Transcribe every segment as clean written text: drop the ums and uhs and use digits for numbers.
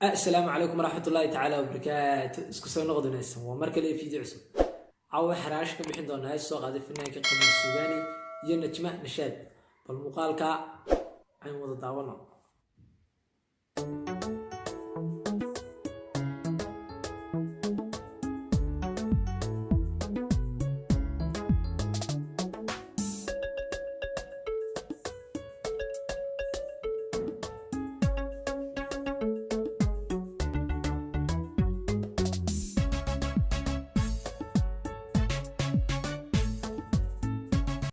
السلام عليكم ورحمة الله تعالى وبركاته. اسكو سو نقدناس ومركا لي فيديو عصب عاو حراش كبخين دونا هاي سو قادي فنانka Qamar Suugaani iyo Najma Nashaad bal muuqaalka ay wada daawano.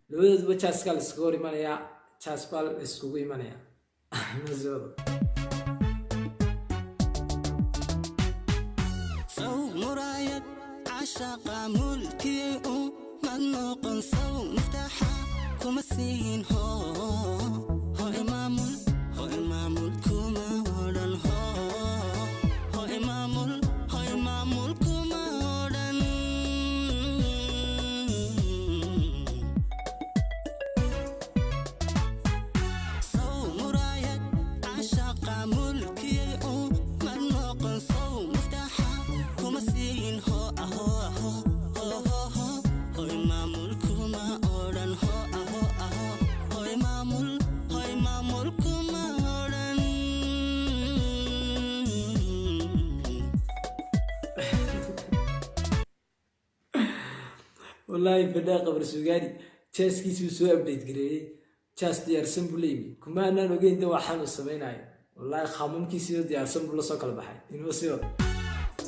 لو جاسكال اسكو imanaya jaspal iskugu imanaya mazoodo سو مرايد عشاق ملكي منوق سو مفتاحا كمسين هو إمام الكما ودن هو إمام الكما ودن سو مرايد عشاق ملكي منوق سو مفتاحا كمسين هو إمام الكما ودن هو إمام الكما ودن والله بدا Qamar Suugaani jaaskiisu soo update gareeyay jaas diyaarsan buu leeyahay kuma aanan ogeyn waxaan u sameeyay wallahi khamamkiisa diyaarsan buu la soo kala baxay inuu soo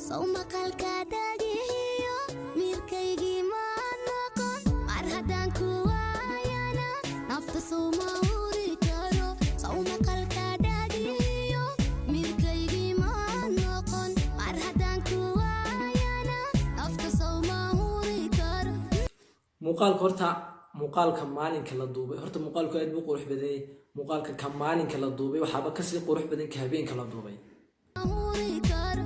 سو مقالka dhagiyo mirkaygi ma noqon mar hadan ku waayana nafta soo ma uri karo سو مقالka dhagiyo mirkaygi ma noqon mar hadan ku waayana nafta soo ma uri karo muuqaalka maalinka la duubay horta muuqaalku aad buu qurux badan yahay muuqaalka ka maalinka la duubay waxaaba ka sii qurux badan ka habeenka la duubay uri karo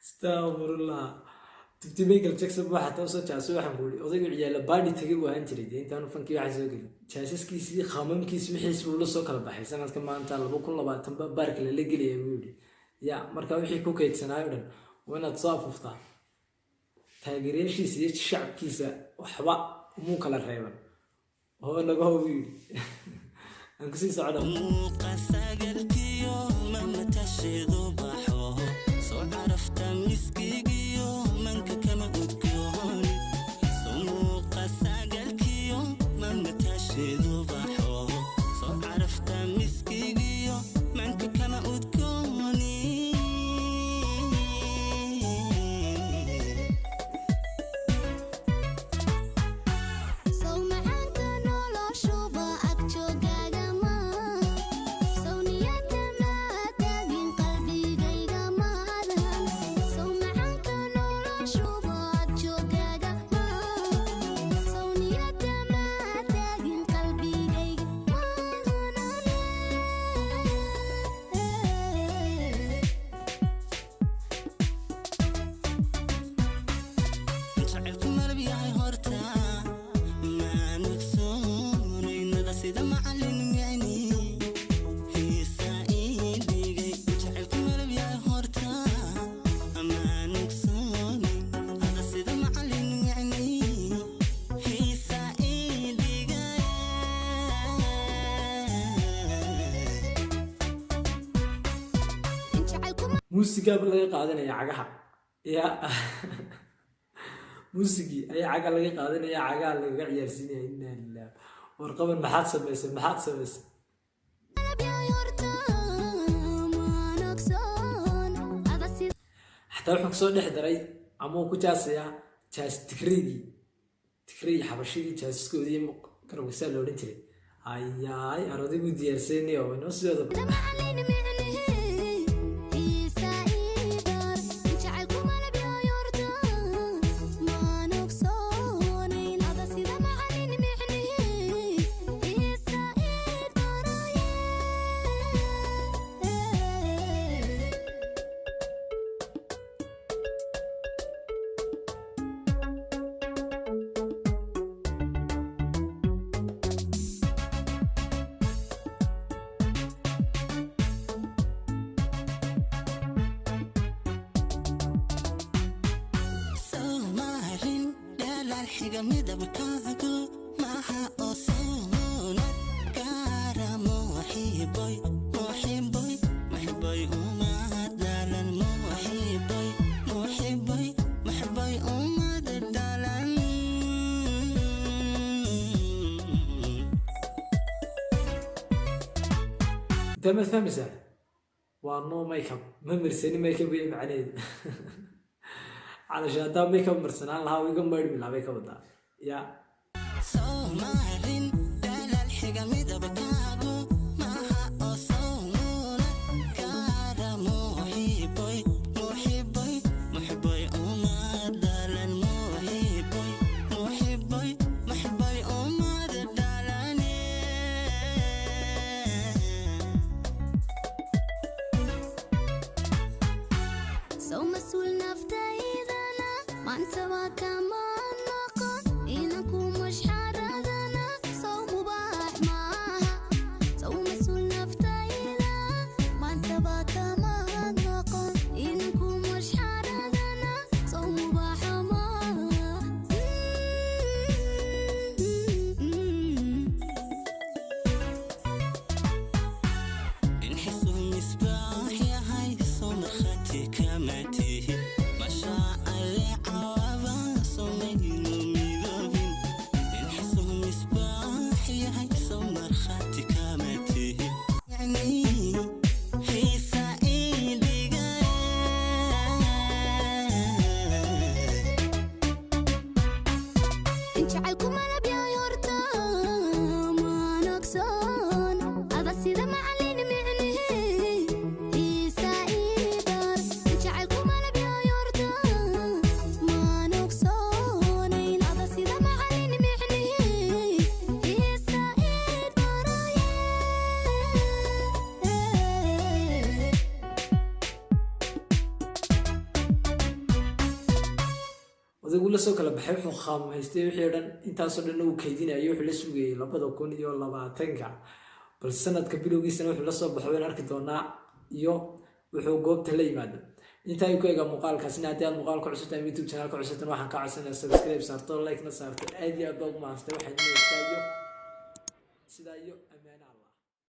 astaghfirullah tibti Michael Jackson waxa taa soo jaaso waxaan ku odaygu ciyaala baadhi tagay waan jiray intaan fankii waxa soo galay jaasaskiisii khamamkiisii wixii la soo kala baxay sanadka maanta 2020 baarka la geliyay buu yiri ya marka wixii ku kaydsanaayo dhan wanaad soo afuftaa taageerayaashiisa iyo shacabkiisa waxba muu kala reeban oo naga hooyay aan ku sii socdo muuqasaagalkiyo mana tashido baxo soo carafta miskigiyo manka kama udgoon soo muuqasaagalkiyo mana tashido baxo soo carafta miskigiyo manka kama udgooni سو معانka noloshuba ag joogaaga ma سو niyada ma taagin qalbigayga ma hadhan سو معانka noloshuba ag joogaaga ma سو niyada ma taagin qalbigayga ma jacaylku malab yahay horta maan ogsoonaynada sida macallin micni xiisa ii dhigay jacaylku malab yahay horta maan ogsoonaynada sida macallin micni xiisa ii dhigay muusiga laga qaadanaya cagaha ya muusigi ayaa caga laga qaadanaya cagaha laga ciyaarsiinaya inna lillaah warqaban maxaad samaysay xataa wuxuu soo dhex daray ama uu ku jaasaya jaas tikriigi xabashigii jaaskoodii garwaysaa la odhan jiray ayaay arodigu diyaarsanay oo inoo sii wada xiga midabkaagu maaha oo soona gaara muxiboy muxiboy muxiboy uma dalan muxiboy muxiboy muxiboy uma dalan تمام فهمسة وانو ميك اب ما مرسني ميك اب يا معنيد علشان تا ميك اب مرسنا لها ويقوم مرمي لا ميك اب دا يا Somarin dalal xiga midabkaagu maaha oo soona gaara muxiboy muxiboy muxiboy uma dalan muxiboy muxiboy muxiboy uma dalan soo masuul naftaydana maanta waa kamaan noqon inanku mushxaradana soo mubaax maaha soo masuul naftayda maanta waa kamaan noqon inanku mushxaradana soo mubaaxa maaha in xisuu misbaax yahay soo markhaati kama tihin mashaa alle cawaaba somaynu midoobin in xisuu misbaax yahay soo markhaati kama tihin yani xiisa iidhiga in jacaylku malab yahay horta maan ogsoon ada sida macallin micnihi xiisa ii bar in jacaylku malab yahay horta maan ogsoonayn ada sida macallin micnihi xiisa ii baraye odagu la soo kala baxay wuxuu khamaystay wixii dhan intaasoo dhan uu kaydinayo wuxuu la sugayay 2020 bal sanadka bilowgiisana wuxuu la soo baxay waan arki doonaa iyo wuxuu goobta la yimaado inta ay ku eega muuqaalkaasina haddii aad muuqaalka cusubtahay youtube channelka cusubtan waxaan ka codsanayaa subscribe saarto like na saarto aad iyo aad baa ugu mahadsantahay waxaan inoo istaayo sidaa iyo ammaano allah